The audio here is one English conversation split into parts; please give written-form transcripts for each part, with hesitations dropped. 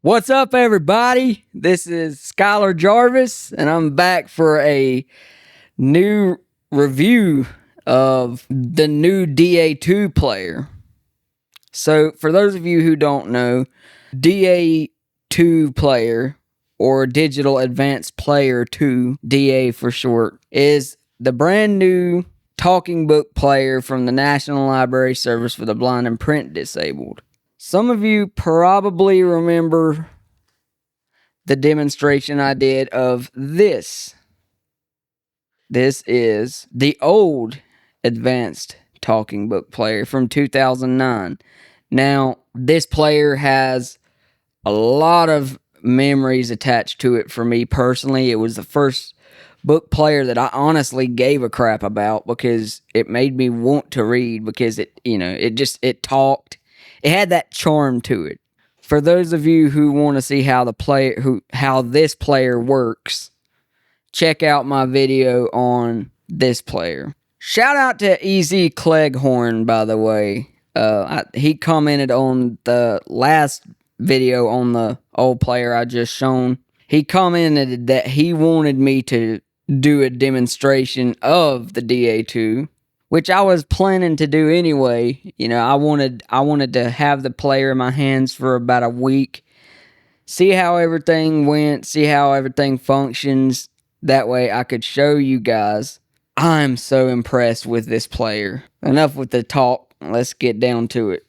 What's up, everybody? This is Skyler Jarvis, and I'm back for a new review of the new DA2 player. So, for those of you who don't know, DA2 player, or Digital Advanced Player 2, DA for short, is the brand new talking book player from the National Library Service for the Blind and Print Disabled. Some of you probably remember the demonstration I did of this. This is the old advanced talking book player from 2009. Now, this player has a lot of memories attached to it for me personally. It was the first book player that I honestly gave a crap about because it made me want to read, because it talked. It had that charm to it. For those of you who want to see how this player works, check out my video on this player. Shout out to EZ Cleghorn, by the way. He commented on the last video on the old player I just shown. He commented that he wanted me to do a demonstration of the DA2, which I was planning to do anyway. You know, I wanted to have the player in my hands for about a week, see how everything went, see how everything functions. That way I could show you guys. I'm so impressed with this player. Enough with the talk. Let's get down to it.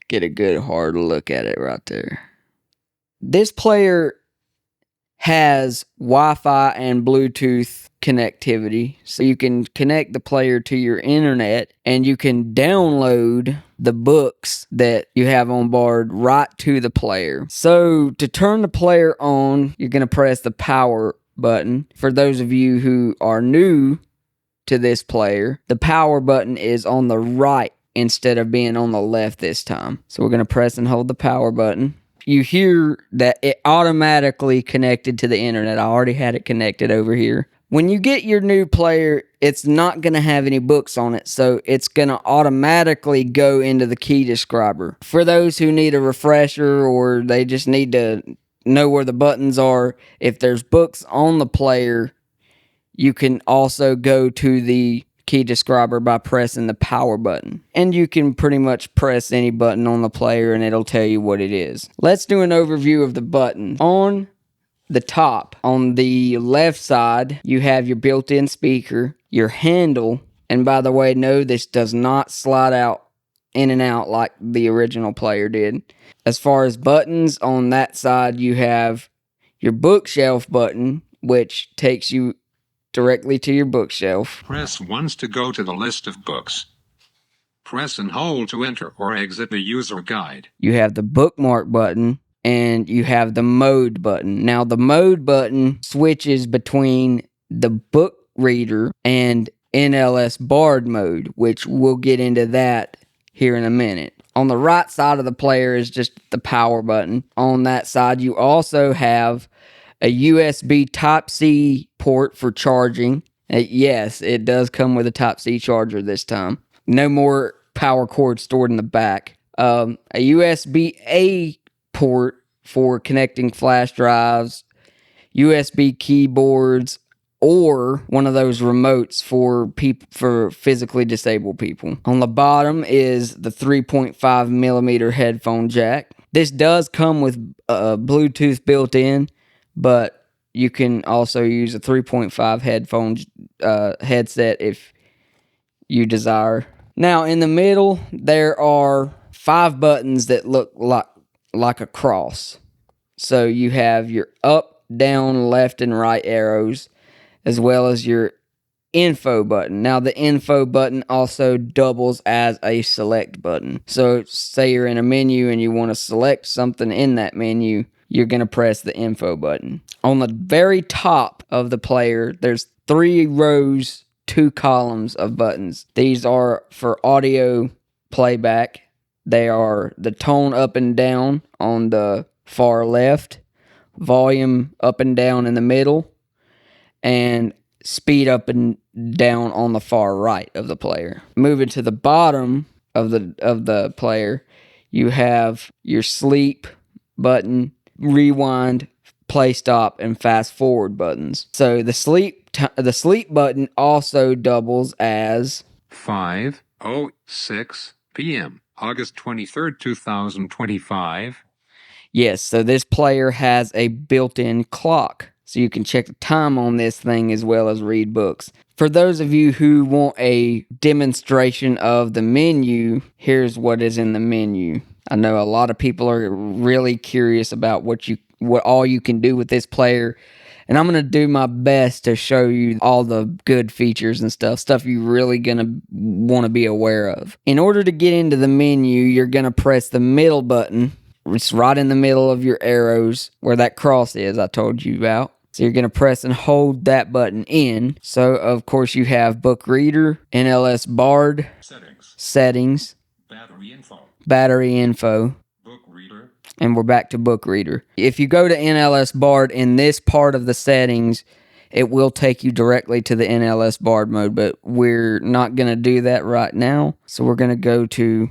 Get a good hard look at it right there. This player has Wi-Fi and Bluetooth connectivity, so you can connect the player to your internet and you can download the books that you have on board right to the player. So to turn the player on, you're going to press the power button. For those of you who are new to this player, the power button is on the right instead of being on the left this time. So we're going to press and hold the power button. You hear that it automatically connected to the internet. I already had it connected over here. When you get your new player, it's not going to have any books on it, so it's going to automatically go into the key describer. For those who need a refresher or they just need to know where the buttons are, if there's books on the player, you can also go to the key describer by pressing the power button. And you can pretty much press any button on the player and it'll tell you what it is. Let's do an overview of the button. On the top, on the left side, you have your built-in speaker, your handle, and by the way, no, this does not slide out in and out like the original player did. As far as buttons, on that side, you have your bookshelf button, which takes you directly to your bookshelf. Press once to go to the list of books. Press and hold to enter or exit the user guide. You have the bookmark button and you have the mode button. Now the mode button switches between the book reader and NLS Bard mode, which we'll get into that here in a minute. On the right side of the player is just the power button. On that side, you also have a USB Type-C port for charging. Yes, it does come with a Type-C charger this time. No more power cord stored in the back. A USB-A port for connecting flash drives, USB keyboards, or one of those remotes for physically disabled people. On the bottom is the 3.5 millimeter headphone jack. This does come with Bluetooth built in, but you can also use a 3.5 headphone headset if you desire. Now, in the middle, there are 5 buttons that look like a cross. So you have your up, down, left, and right arrows, as well as your info button. Now, the info button also doubles as a select button. So say you're in a menu and you want to select something in that menu, you're going to press the info button. On the very top of the player, there's 3 rows, 2 columns of buttons. These are for audio playback. They are the tone up and down on the far left, volume up and down in the middle, and speed up and down on the far right of the player. Moving to the bottom of the player, you have your sleep button, rewind, play stop, and fast forward buttons. So the sleep button also doubles as 5:06 p.m. August 23rd, 2025. Yes, so this player has a built-in clock. So you can check the time on this thing as well as read books. For those of you who want a demonstration of the menu, here's what is in the menu. I know a lot of people are really curious about what all you can do with this player. And I'm going to do my best to show you all the good features and stuff you're really going to want to be aware of. In order to get into the menu, you're going to press the middle button. It's right in the middle of your arrows where that cross is I told you about. So you're going to press and hold that button in. So, of course, you have Book Reader, NLS Bard, Settings, Battery Info, Book Reader. And we're back to Book Reader. If you go to NLS Bard in this part of the settings, it will take you directly to the NLS Bard mode, but we're not going to do that right now. So we're going to go to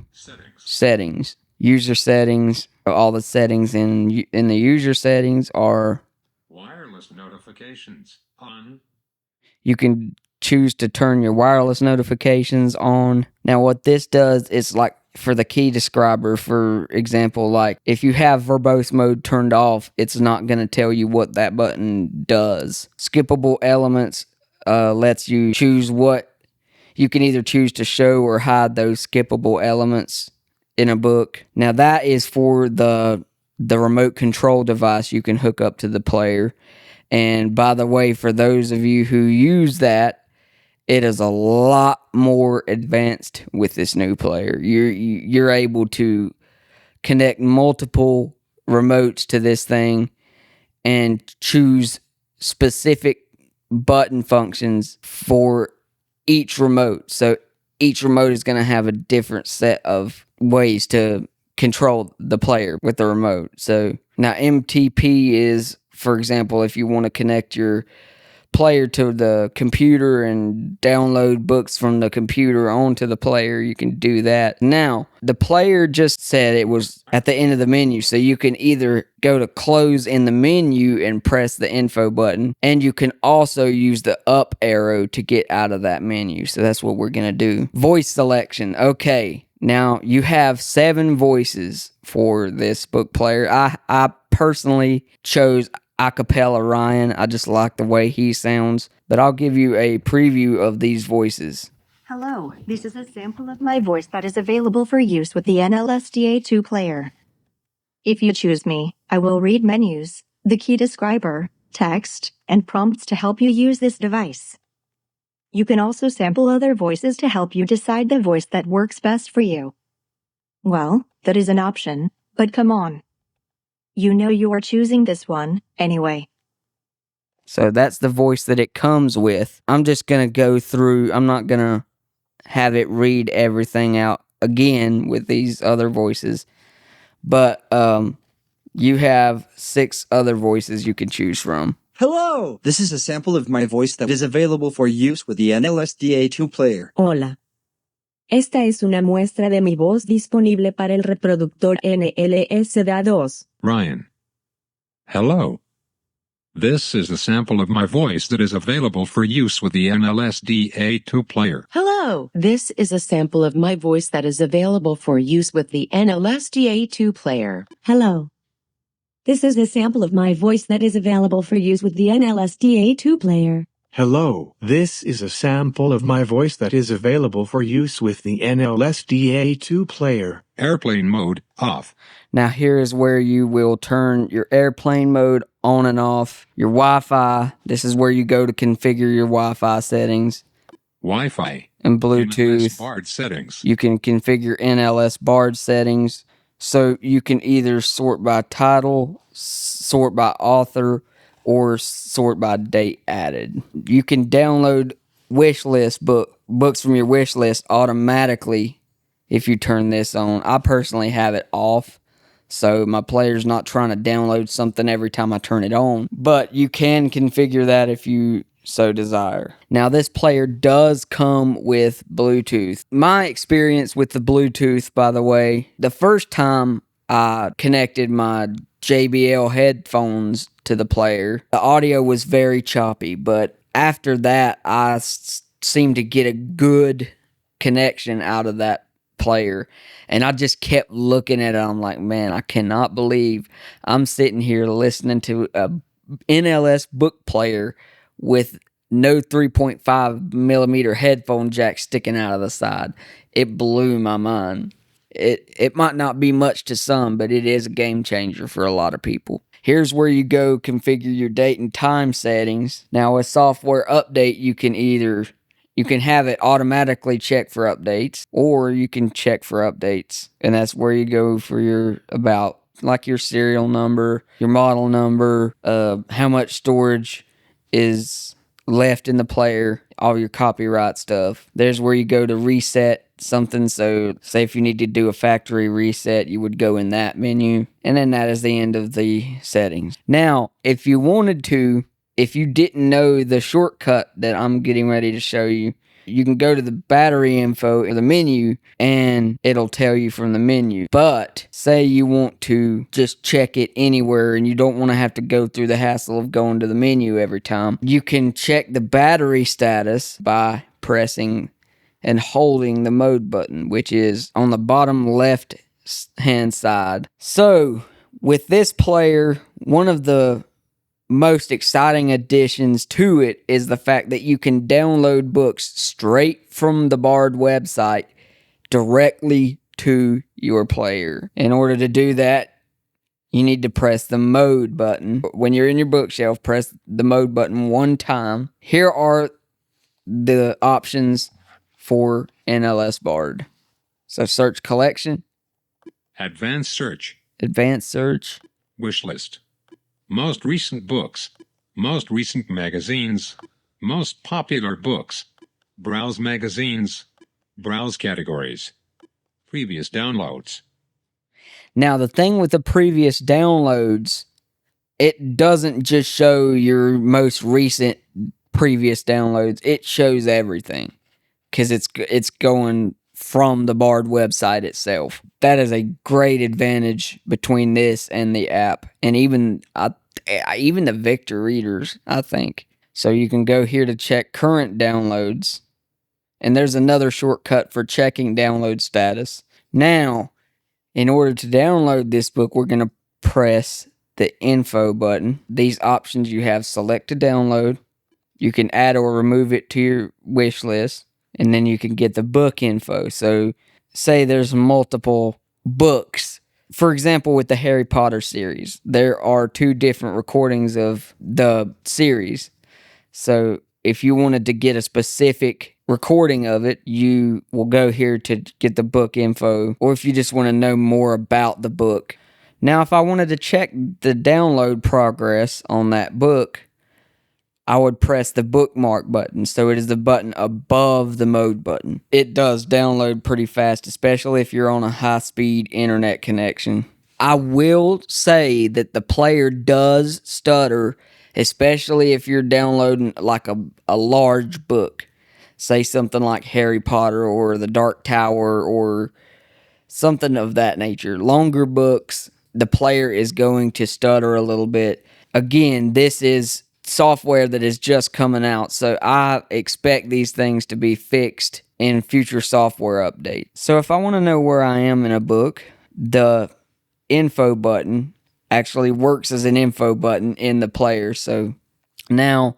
Settings. User Settings. All the settings in the user settings are wireless notifications on. You can choose to turn your wireless notifications on. Now what this does is like for the key describer, for example, like if you have verbose mode turned off, it's not going to tell you what that button does. Skippable elements lets you choose what you can either choose to show or hide those skippable elements in a book. Now that is for the remote control device you can hook up to the player. And by the way, for those of you who use that, it is a lot more advanced with this new player. You're able to connect multiple remotes to this thing and choose specific button functions for each remote. So each remote is going to have a different set of ways to control the player with the remote. So now MTP is, for example, if you want to connect your player to the computer and download books from the computer onto the player, you can do that. Now, the player just said it was at the end of the menu, so you can either go to close in the menu and press the info button, and you can also use the up arrow to get out of that menu. So that's what we're going to do. Voice selection. Okay, now you have 7 voices for this book player. I personally chose acapella Ryan. I just like the way he sounds, but I'll give you a preview of these voices. Hello, this is a sample of my voice that is available for use with the NLS DA2 player. If you choose me, I will read menus, the key describer, text, and prompts to help you use this device. You can also sample other voices to help you decide the voice that works best for you. Well, that is an option, but come on. You know you are choosing this one, anyway. So that's the voice that it comes with. I'm just going to go through, I'm not going to have it read everything out again with these other voices. But you have 6 other voices you can choose from. Hello! This is a sample of my voice that is available for use with the NLS DA2 player. Hola. Esta es una muestra de mi voz disponible para el reproductor NLS DA2. Ryan. Hello. This is a sample of my voice that is available for use with the NLS DA2 player. Hello, this is a sample of my voice that is available for use with the NLS DA2 player. Hello. This is a sample of my voice that is available for use with the NLS DA2 player. Hello, this is a sample of my voice that is available for use with the NLS DA2 player. Airplane mode off. Now here is where you will turn your airplane mode on and off. Your Wi-Fi, this is where you go to configure your Wi-Fi settings. Wi-Fi. And Bluetooth. NLS Bard settings. You can configure NLS Bard settings. So you can either sort by title, sort by author, or sort by date added. You can download books from your wish list automatically if you turn this on. I personally have it off, so my player's not trying to download something every time I turn it on. But you can configure that if you so desire. Now this player does come with Bluetooth. My experience with the Bluetooth, by the way, the first time I connected my JBL headphones to the player. The audio was very choppy, but after that, I seemed to get a good connection out of that player. And I just kept looking at it. I'm like, man, I cannot believe I'm sitting here listening to a NLS book player with no 3.5 millimeter headphone jack sticking out of the side. It blew my mind. It might not be much to some, but it is a game changer for a lot of people. Here's where you go configure your date and time settings. Now with software update, you can have it automatically check for updates, or you can check for updates. And that's where you go for your about, like your serial number, your model number, how much storage is left in the player, all your copyright stuff. There's where you go to reset something. So say if you need to do a factory reset, you would go in that menu. And then that is the end of the settings. Now, if you wanted to, if you didn't know the shortcut that I'm getting ready to show you, you can go to the battery info in the menu and it'll tell you from the menu. But say you want to just check it anywhere and you don't want to have to go through the hassle of going to the menu every time, you can check the battery status by pressing and holding the mode button, which is on the bottom left hand side. So with this player, one of the most exciting additions to it is the fact that you can download books straight from the Bard website directly to your player. In order to do that, you need to press the mode button. When you're in your bookshelf, press the mode button one time. Here are the options for NLS Bard. So search collection, Advanced search. advanced search, Wish list. Most recent books. Most recent magazines. Most popular books. Browse magazines. Browse categories. Previous downloads. Now, the thing with the previous downloads, it doesn't just show your most recent previous downloads. It shows everything because it's going from the Bard website itself. That is a great advantage between this and the app, and even the Victor readers, I think. So you can go here to check current downloads, and there's another shortcut for checking download status. Now, in order to download this book, we're going to press the info button. These options you have: select to download, you can add or remove it to your wish list, and then you can get the book info. So say there's multiple books. For example, with the Harry Potter series, there are 2 different recordings of the series. So if you wanted to get a specific recording of it, you will go here to get the book info, or if you just want to know more about the book. Now, if I wanted to check the download progress on that book, I would press the bookmark button. So it is the button above the mode button. It does download pretty fast, especially if you're on a high-speed internet connection. I will say that the player does stutter, especially if you're downloading like a large book. Say something like Harry Potter or The Dark Tower or something of that nature. Longer books, the player is going to stutter a little bit. Again, this is software that is just coming out, so I expect these things to be fixed in future software updates. So if I want to know where I am in a book, the info button actually works as an info button in the player. So now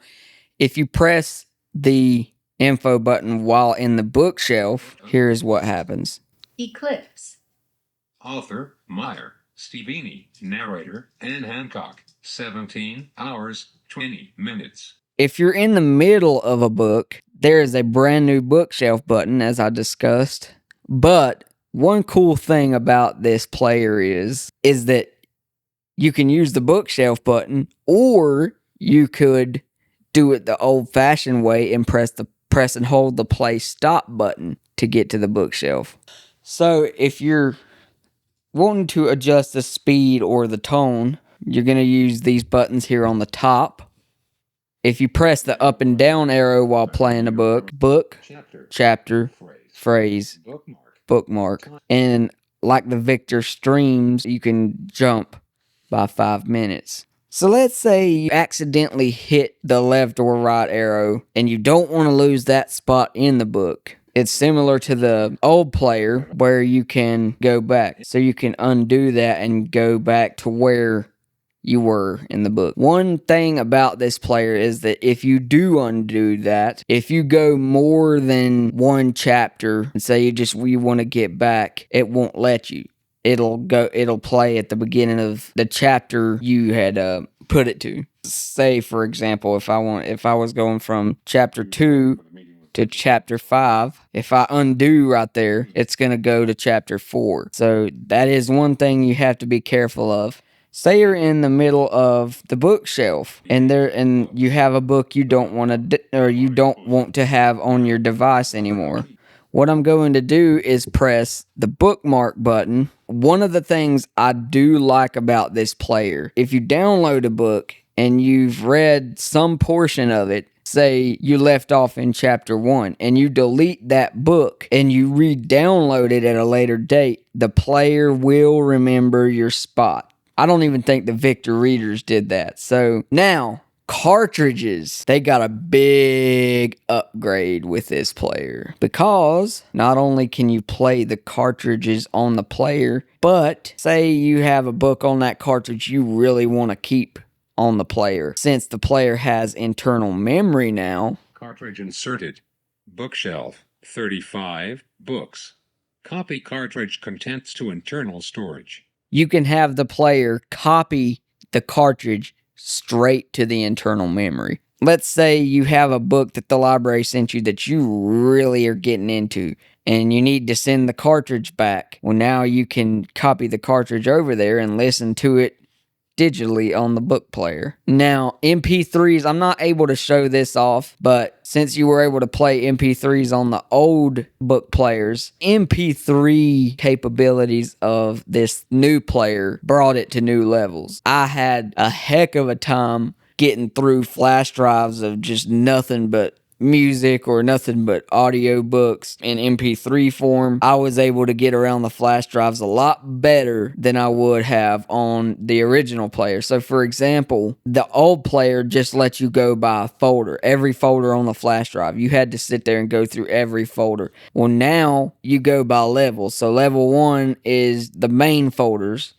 if you press the info button while in the bookshelf, here's what happens. Eclipse. Author, Meyer, Steveni. Narrator, Anne Hancock. 17 hours, 20 minutes. If you're in the middle of a book, there is a brand new bookshelf button, as I discussed. But one cool thing about this player is that you can use the bookshelf button, or you could do it the old-fashioned way and press and hold the play stop button to get to the bookshelf. So if you're wanting to adjust the speed or the tone, you're going to use these buttons here on the top. If you press the up and down arrow while playing a book, chapter, phrase, bookmark. And like the Victor streams, you can jump by 5 minutes. So let's say you accidentally hit the left or right arrow and you don't want to lose that spot in the book. It's similar to the old player where you can go back. So you can undo that and go back to where you were in the book. One thing about this player is that if you do undo that, if you go more than one chapter and say you want to get back, it won't let you. It'll play at the beginning of the chapter you had put it to. Say, for example, if I was going from chapter 2 to chapter 5, if I undo right there, it's going to go to chapter 4. So that is one thing you have to be careful of. Say you're in the middle of the bookshelf and you have a book you don't want to have on your device anymore. What I'm going to do is press the bookmark button. One of the things I do like about this player, if you download a book and you've read some portion of it, say you left off in chapter 1 and you delete that book and you re-download it at a later date, the player will remember your spot. I don't even think the Victor readers did that. So now, cartridges, they got a big upgrade with this player because not only can you play the cartridges on the player, but say you have a book on that cartridge you really want to keep on the player. Since the player has internal memory now. Cartridge inserted. Bookshelf, 35 books. Copy cartridge contents to internal storage. You can have the player copy the cartridge straight to the internal memory. Let's say you have a book that the library sent you that you really are getting into and you need to send the cartridge back. Well, now you can copy the cartridge over there and listen to it digitally on the book player. Now, MP3s, I'm not able to show this off, but since you were able to play MP3s on the old book players, MP3 capabilities of this new player brought it to new levels. I had a heck of a time getting through flash drives of just nothing but music or nothing but audio books in MP3 form. I was able to get around the flash drives a lot better than I would have on the original player. So for example, the old player just let you go by a folder, every folder on the flash drive. You had to sit there and go through every folder. Well, now you go by levels. So level 1 is the main folders.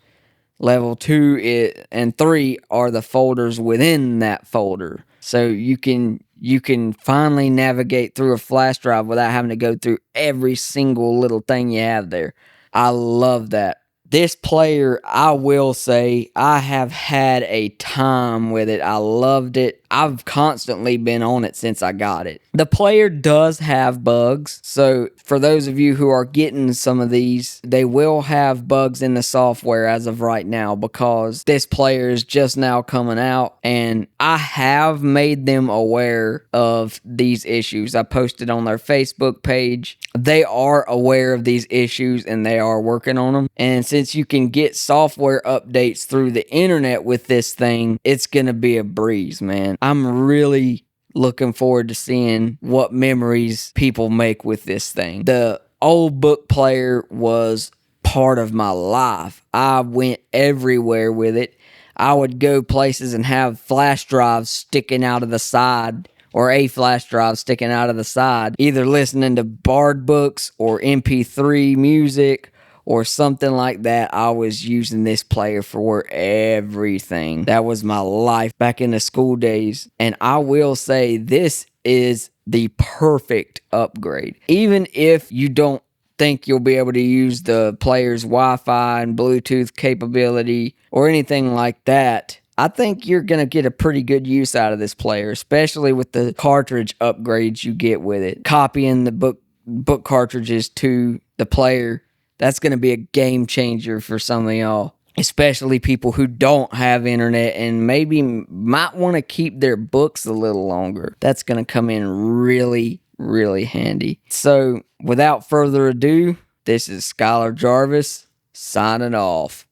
Level 2 and 3 are the folders within that folder. So you can finally navigate through a flash drive without having to go through every single little thing you have there. I love that. This player, I will say, I have had a time with it. I loved it. I've constantly been on it since I got it. The player does have bugs. So for those of you who are getting some of these, they will have bugs in the software as of right now because this player is just now coming out and I have made them aware of these issues. I posted on their Facebook page. They are aware of these issues and they are working on them. And since you can get software updates through the internet with this thing, it's going to be a breeze, man. I'm really looking forward to seeing what memories people make with this thing. The old book player was part of my life. I went everywhere with it. I would go places and have flash drives sticking out of the side, or a flash drive sticking out of the side, either listening to Bard books or MP3 music or something like that. I was using this player for everything. That was my life back in the school days. And I will say this is the perfect upgrade. Even if you don't think you'll be able to use the player's Wi-Fi and Bluetooth capability or anything like that, I think you're going to get a pretty good use out of this player, especially with the cartridge upgrades you get with it. Copying the book cartridges to the player, that's going to be a game changer for some of y'all, especially people who don't have internet and maybe might want to keep their books a little longer. That's going to come in really, really handy. So without further ado, this is Skyler Jarvis signing off.